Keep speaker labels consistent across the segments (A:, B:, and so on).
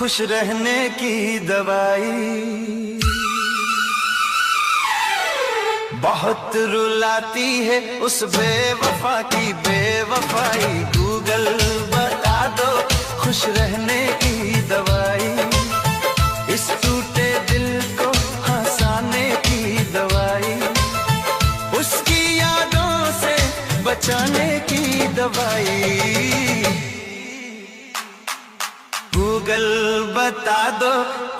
A: खुश रहने की दवाई। बहुत रुलाती है उस बेवफा की बेवफाई, गूगल बता दो खुश रहने की दवाई। इस टूटे दिल को हंसाने की दवाई, उसकी यादों से बचाने की दवाई। गूगल बता दो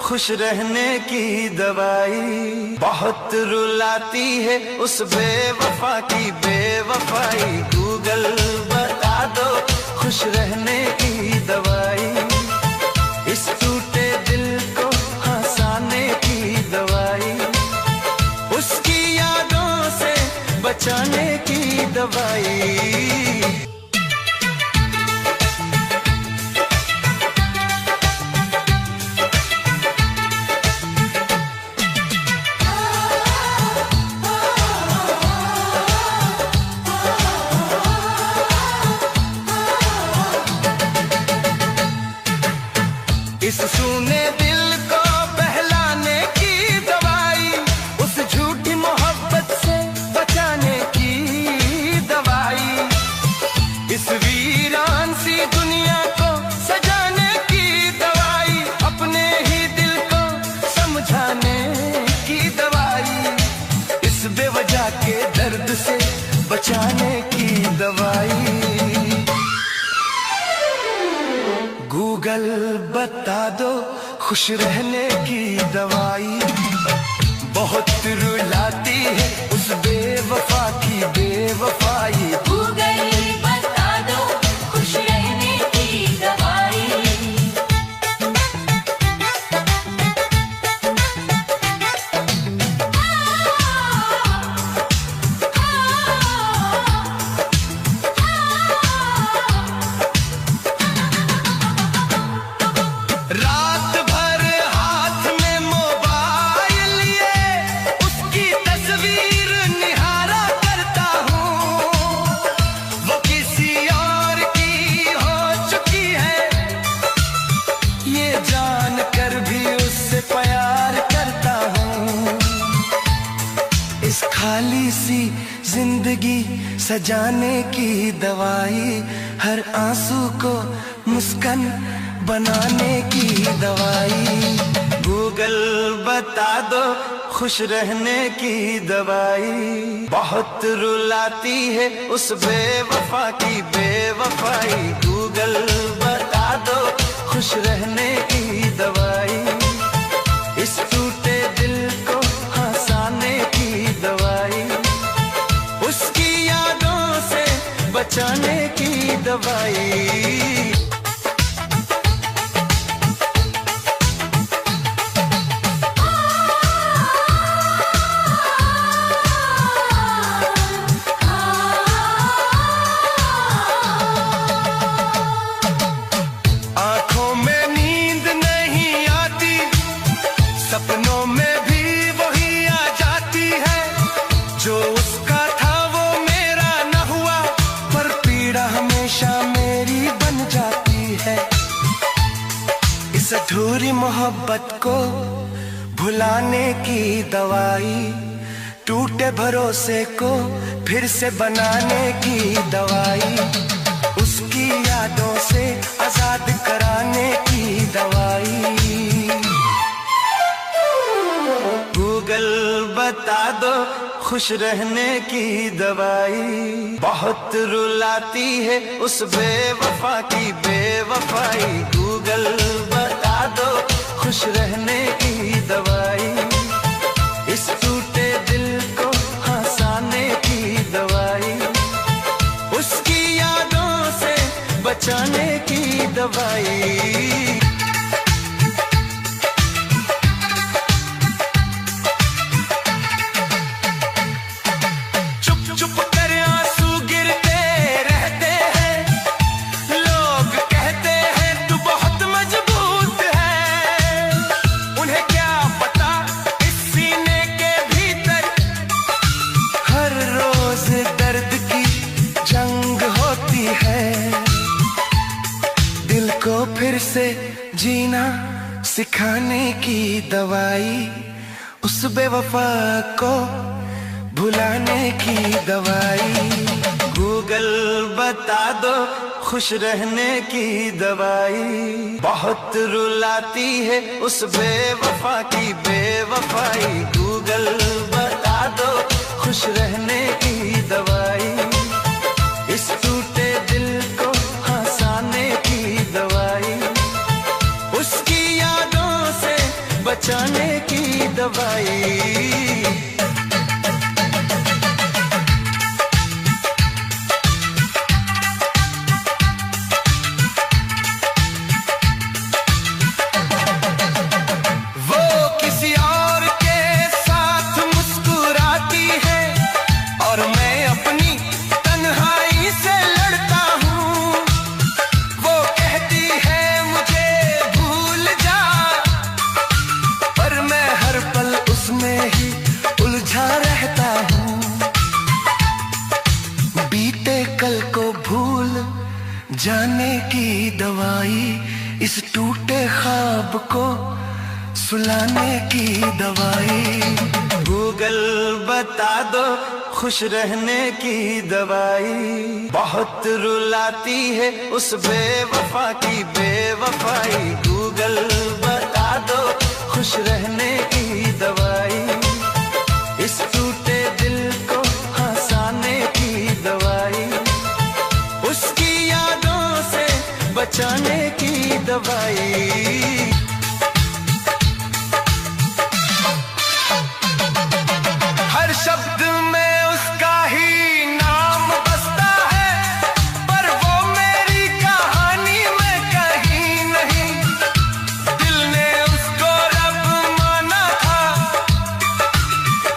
A: खुश रहने की दवाई। बहुत रुलाती है उस बेवफा की बेवफाई, गूगल बता दो खुश रहने की दवाई। इस टूटे दिल को हंसाने की दवाई, उसकी यादों से बचाने की दवाई। इस सूने दिल को बहलाने की दवाई, उस झूठी मोहब्बत से बचाने की दवाई। इस वीरान सी दुनिया को सजाने की दवाई, अपने ही दिल को समझाने की दवाई। इस बेवजह के दर्द से बचाने की दवाई। गूगल बता दो खुश रहने की दवाई। बहुत रुलाती है उस बेवफा की बेवफाई,
B: गूगल बता दो खुश रहने की दवाई।
A: रात भर हाथ में मोबाइल लिए उसकी तस्वीर निहारा करता हूँ। वो किसी और की हो चुकी है, ये जान कर भी उससे प्यार करता हूँ। इस खाली सी जिंदगी सजाने की दवाई, हर आंसू को मुस्कान बनाने की दवाई। गूगल बता दो खुश रहने की दवाई। बहुत रुलाती है उस बेवफा की बेवफाई, गूगल बता दो खुश रहने की दवाई। इस टूटे दिल को हंसाने की दवाई, उसकी यादों से बचाने की दवाई। आंखों में नींद नहीं आती, सपनों में भी वही आ जाती है। जो उसका था वो मेरा न हुआ, पर पीड़ा हमेशा मेरी बन जाती है। इस अधूरी मोहब्बत को भुलाने की दवाई, टूटे भरोसे को फिर से बनाने की दवाई, उसकी यादों से आजाद कराने की दवाई। गूगल बता दो खुश रहने की दवाई। बहुत रुलाती है उस बेवफा की बेवफाई, गूगल बता दो खुश रहने की दवाई। इस टूटे दिल को हंसाने की दवाई, उसकी यादों से बचाने की दवाई। चुप चुप कर आंसू गिरते रहते हैं, लोग कहते हैं तू बहुत मजबूत है। उन्हें सिखाने की दवाई, उस बेवफा को भुलाने की दवाई। गूगल बता दो खुश रहने की दवाई, बहुत रुलाती है उस बेवफा की बेवफाई। गूगल बता दो खुश रहने की दवाई, इस टूटे दिल को हंसाने की दवाई, उसकी यादों से बचाने की दवाई। कल को भूल जाने की दवाई, इस टूटे ख्वाब को सुलाने की दवाई। गूगल बता दो खुश रहने की दवाई, बहुत रुलाती है उस बेवफा की बेवफाई। गूगल बता दो खुश रहने की दवाई, इस टूटे दिल को हंसाने की दवाई, उसकी यादों से बचाने की दवाई। हर शब्द में उसका ही नाम बसता है, पर वो मेरी कहानी में कहीं नहीं। दिल ने उसको रब माना था,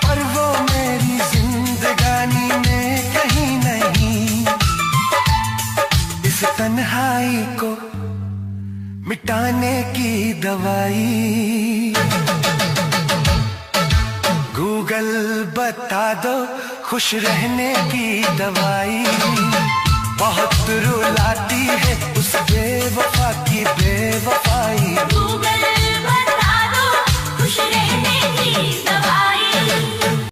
A: पर वो मेरी जिंदगानी में कहीं नहीं। इस तन्हाई को मिटाने की दवाई। गूगल बता दो खुश रहने की दवाई, बहुत रुलाती है उस बेवफा की बेवफाई।